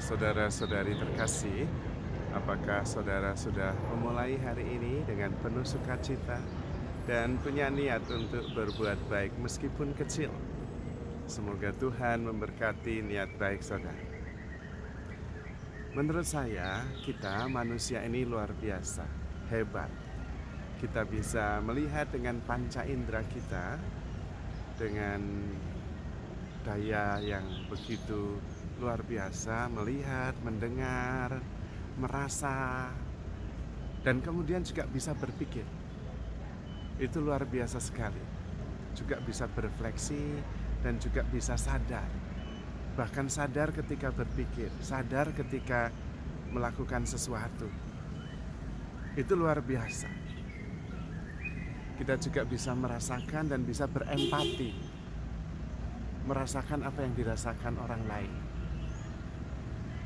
Saudara-saudari terkasih, apakah saudara sudah memulai hari ini dengan penuh sukacita dan punya niat untuk berbuat baik meskipun kecil? Semoga Tuhan memberkati niat baik saudara. Menurut saya, kita manusia ini luar biasa, hebat. Kita bisa melihat dengan panca indera kita, dengan daya yang begitu luar biasa, melihat, mendengar, merasa, dan kemudian juga bisa berpikir. Itu luar biasa sekali. Juga bisa berefleksi dan juga bisa sadar. Bahkan sadar ketika berpikir, sadar ketika melakukan sesuatu. Itu luar biasa. Kita juga bisa merasakan dan bisa berempati, merasakan apa yang dirasakan orang lain.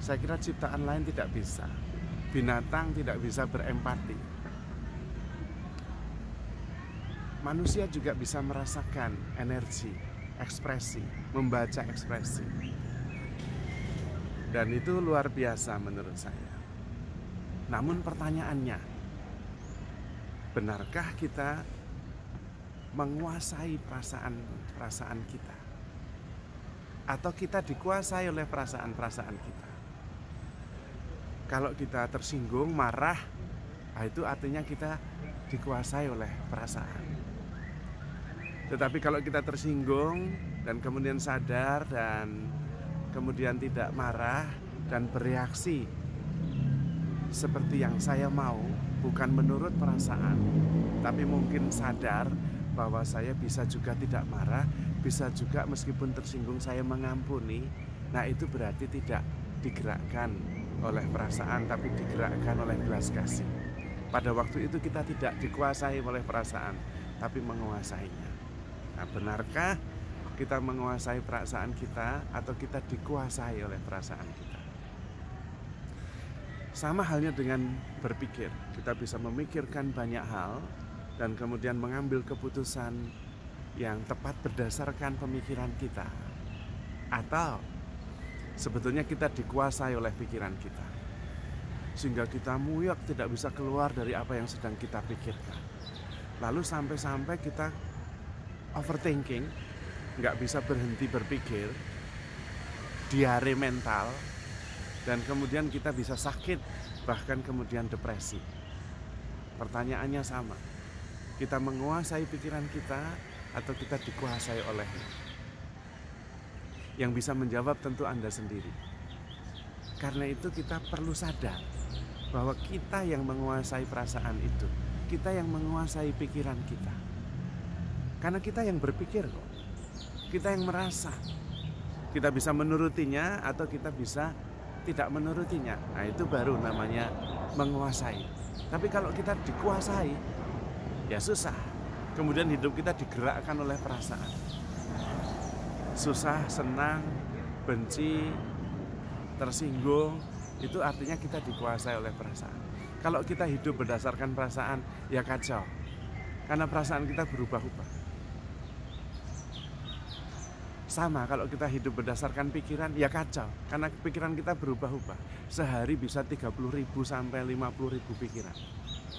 Saya kira ciptaan lain tidak bisa. Binatang tidak bisa berempati. Manusia juga bisa merasakan energi, ekspresi, membaca ekspresi. Dan itu luar biasa menurut saya. Namun pertanyaannya, benarkah kita menguasai perasaan kita? Atau kita dikuasai oleh perasaan-perasaan kita? Kalau kita tersinggung, marah, itu artinya kita dikuasai oleh perasaan. Tetapi kalau kita tersinggung dan kemudian sadar dan kemudian tidak marah dan bereaksi seperti yang saya mau, bukan menurut perasaan, tapi mungkin sadar bahwa saya bisa juga tidak marah, bisa juga meskipun tersinggung saya mengampuni. Nah, itu berarti tidak digerakkan oleh perasaan, tapi digerakkan oleh belas kasih. Pada waktu itu kita tidak dikuasai oleh perasaan, tapi menguasainya. Nah, benarkah kita menguasai perasaan kita atau kita dikuasai oleh perasaan kita? Sama halnya dengan berpikir. Kita bisa memikirkan banyak hal dan kemudian mengambil keputusan yang tepat berdasarkan pemikiran kita. Atau sebetulnya kita dikuasai oleh pikiran kita, sehingga kita muyak tidak bisa keluar dari apa yang sedang kita pikirkan. Lalu sampai-sampai kita overthinking, nggak bisa berhenti berpikir, diare mental, dan kemudian kita bisa sakit, bahkan kemudian depresi. Pertanyaannya sama, kita menguasai pikiran kita atau kita dikuasai olehnya? Yang bisa menjawab tentu Anda sendiri. Karena itu kita perlu sadar bahwa kita yang menguasai perasaan itu, kita yang menguasai pikiran kita. Karena kita yang berpikir kok, kita yang merasa. Kita bisa menurutinya atau kita bisa tidak menurutinya. Nah, itu baru namanya menguasai. Tapi kalau kita dikuasai, ya susah. Kemudian hidup kita digerakkan oleh perasaan. Susah, senang, benci, tersinggung, itu artinya kita dikuasai oleh perasaan. Kalau kita hidup berdasarkan perasaan, ya kacau. Karena perasaan kita berubah-ubah. Sama kalau kita hidup berdasarkan pikiran, ya kacau. Karena pikiran kita berubah-ubah. Sehari bisa 30.000 sampai 50.000 pikiran.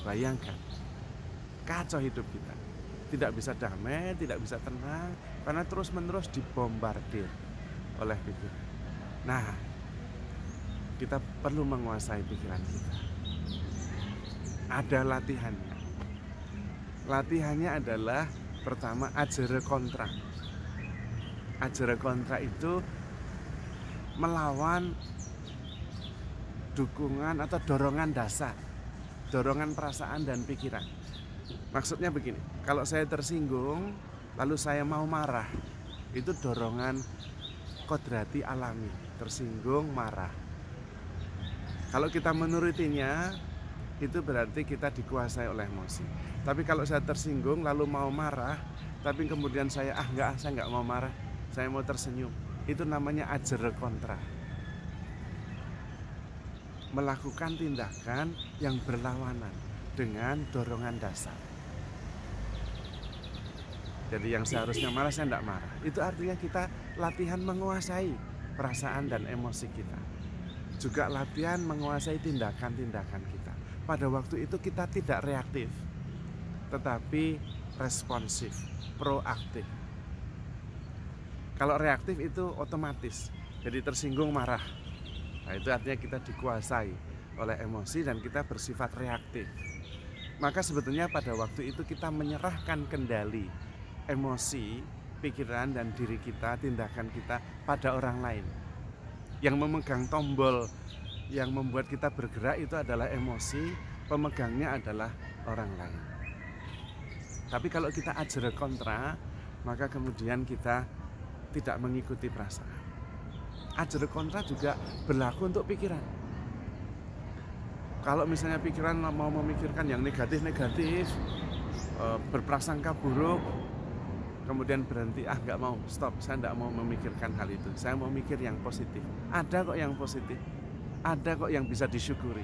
Bayangkan, kacau hidup kita. Tidak bisa damai, tidak bisa tenang, karena terus-menerus dibombardir oleh pikiran. Nah, kita perlu menguasai pikiran kita. Ada latihannya. Latihannya adalah pertama ajere kontra. Ajere kontra itu melawan dukungan atau dorongan dasar, dorongan perasaan dan pikiran. Maksudnya begini, kalau saya tersinggung lalu saya mau marah, itu dorongan kodrati alami, tersinggung, marah. Kalau kita menurutinya, itu berarti kita dikuasai oleh emosi. Tapi kalau saya tersinggung lalu mau marah, tapi kemudian saya saya nggak mau marah, saya mau tersenyum, itu namanya ajere kontra. Melakukan tindakan yang berlawanan dengan dorongan dasar. Jadi yang seharusnya marah, saya tidak marah. Itu artinya kita latihan menguasai perasaan dan emosi kita. juga latihan menguasai tindakan-tindakan kita. Pada waktu itu kita tidak reaktif, tetapi responsif, proaktif. Kalau reaktif itu otomatis, jadi tersinggung marah. Nah, itu artinya kita dikuasai oleh emosi dan kita bersifat reaktif. Maka sebetulnya pada waktu itu kita menyerahkan kendali emosi, pikiran dan diri kita, tindakan kita pada orang lain. Yang memegang tombol yang membuat kita bergerak itu adalah emosi, pemegangnya adalah orang lain. Tapi kalau kita ajra kontra, maka kemudian kita tidak mengikuti perasaan. Ajra kontra juga berlaku untuk pikiran. Kalau misalnya pikiran mau memikirkan yang negatif-negatif, berprasangka buruk, kemudian berhenti, nggak mau, stop, saya nggak mau memikirkan hal itu, saya mau mikir yang positif. Ada kok yang positif, ada kok yang bisa disyukuri.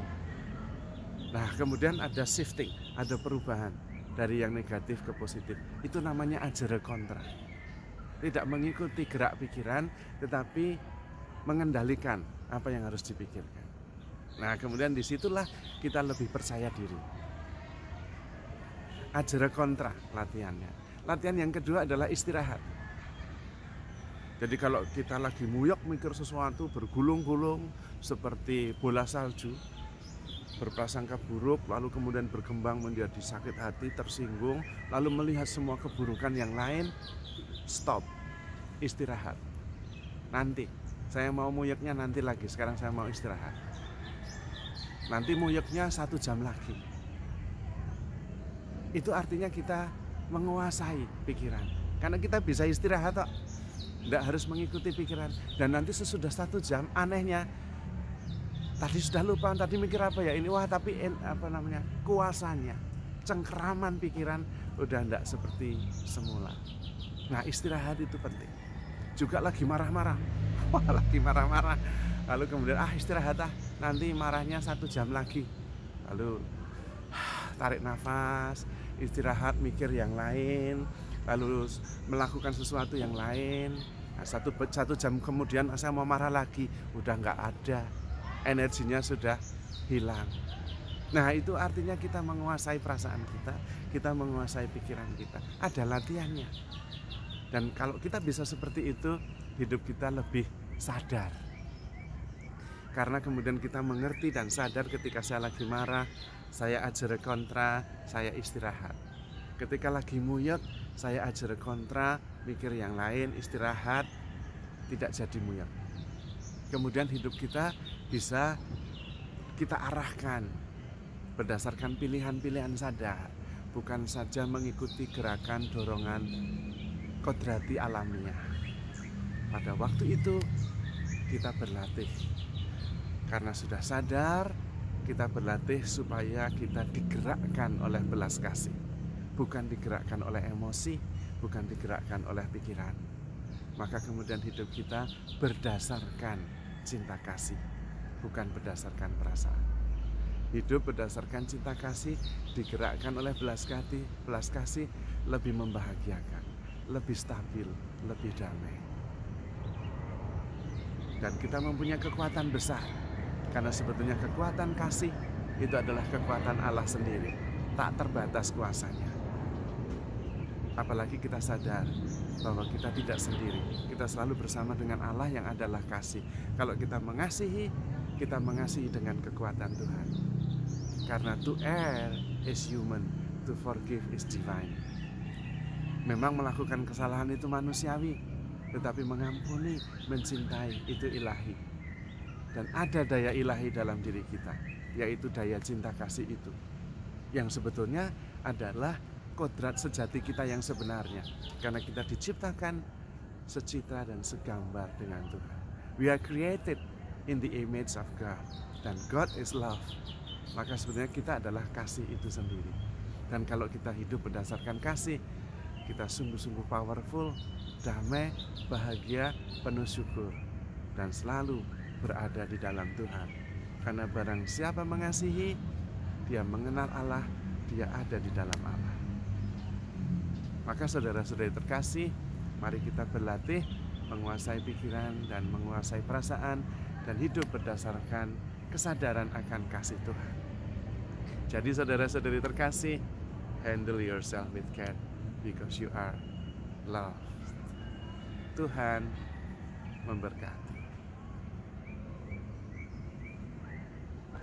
Nah, kemudian ada shifting, ada perubahan dari yang negatif ke positif. Itu namanya ajra kontra. Tidak mengikuti gerak pikiran, tetapi mengendalikan apa yang harus dipikirkan. Nah, kemudian disitulah kita lebih percaya diri. Ajra kontra latihannya. Latihan yang kedua adalah istirahat. Jadi kalau kita lagi muyok mikir sesuatu, bergulung-gulung seperti bola salju, berprasangka buruk, lalu kemudian berkembang menjadi sakit hati, tersinggung, lalu melihat semua keburukan yang lain, stop, istirahat. Nanti, saya mau muyoknya nanti lagi, sekarang saya mau istirahat. Nanti muyoknya 1 jam lagi. Itu artinya kita menguasai pikiran. Karena kita bisa istirahat kok. Tidak harus mengikuti pikiran. Dan nanti sesudah 1 jam, anehnya tadi sudah lupa, tadi mikir apa ya ini, wah tapi kuasanya, cengkeraman pikiran udah tidak seperti semula. Nah, istirahat itu penting. Juga lagi marah-marah, wah lagi marah-marah, lalu kemudian istirahat nanti marahnya 1 jam lagi. Lalu tarik nafas, istirahat, mikir yang lain, lalu melakukan sesuatu yang lain. Nah, satu jam kemudian saya mau marah lagi, udah nggak ada, energinya sudah hilang. Nah, itu artinya kita menguasai perasaan kita menguasai pikiran kita. Ada latihannya. Dan kalau kita bisa seperti itu, hidup kita lebih sadar. Karena kemudian kita mengerti dan sadar ketika saya lagi marah, saya ajra kontra, saya istirahat. Ketika lagi muyek, saya ajra kontra, mikir yang lain, istirahat, tidak jadi muyek. Kemudian hidup kita bisa kita arahkan berdasarkan pilihan-pilihan sadar, bukan saja mengikuti gerakan dorongan kodrati alamiah. Pada waktu itu kita berlatih. Karena sudah sadar, kita berlatih supaya kita digerakkan oleh belas kasih. Bukan digerakkan oleh emosi, bukan digerakkan oleh pikiran. Maka kemudian hidup kita berdasarkan cinta kasih, bukan berdasarkan perasaan. Hidup berdasarkan cinta kasih, digerakkan oleh belas kasih lebih membahagiakan, lebih stabil, lebih damai. Dan kita mempunyai kekuatan besar. Karena sebetulnya kekuatan kasih itu adalah kekuatan Allah sendiri, tak terbatas kuasanya. Apalagi kita sadar bahwa kita tidak sendiri, kita selalu bersama dengan Allah yang adalah kasih. Kalau kita mengasihi dengan kekuatan Tuhan. Karena to err is human, to forgive is divine. Memang melakukan kesalahan itu manusiawi, tetapi mengampuni, mencintai itu ilahi. Dan ada daya ilahi dalam diri kita, yaitu daya cinta kasih itu, yang sebetulnya adalah kodrat sejati kita yang sebenarnya. Karena kita diciptakan secitra dan segambar dengan Tuhan. We are created in the image of God, dan God is love. Maka sebenarnya kita adalah kasih itu sendiri. Dan kalau kita hidup berdasarkan kasih, kita sungguh-sungguh powerful, damai, bahagia, penuh syukur, dan selalu berada di dalam Tuhan. Karena barang siapa mengasihi, dia mengenal Allah, dia ada di dalam Allah. Maka saudara-saudari terkasih, mari kita berlatih menguasai pikiran dan menguasai perasaan dan hidup berdasarkan kesadaran akan kasih Tuhan. Jadi saudara-saudari terkasih, handle yourself with care because you are loved. Tuhan memberkati.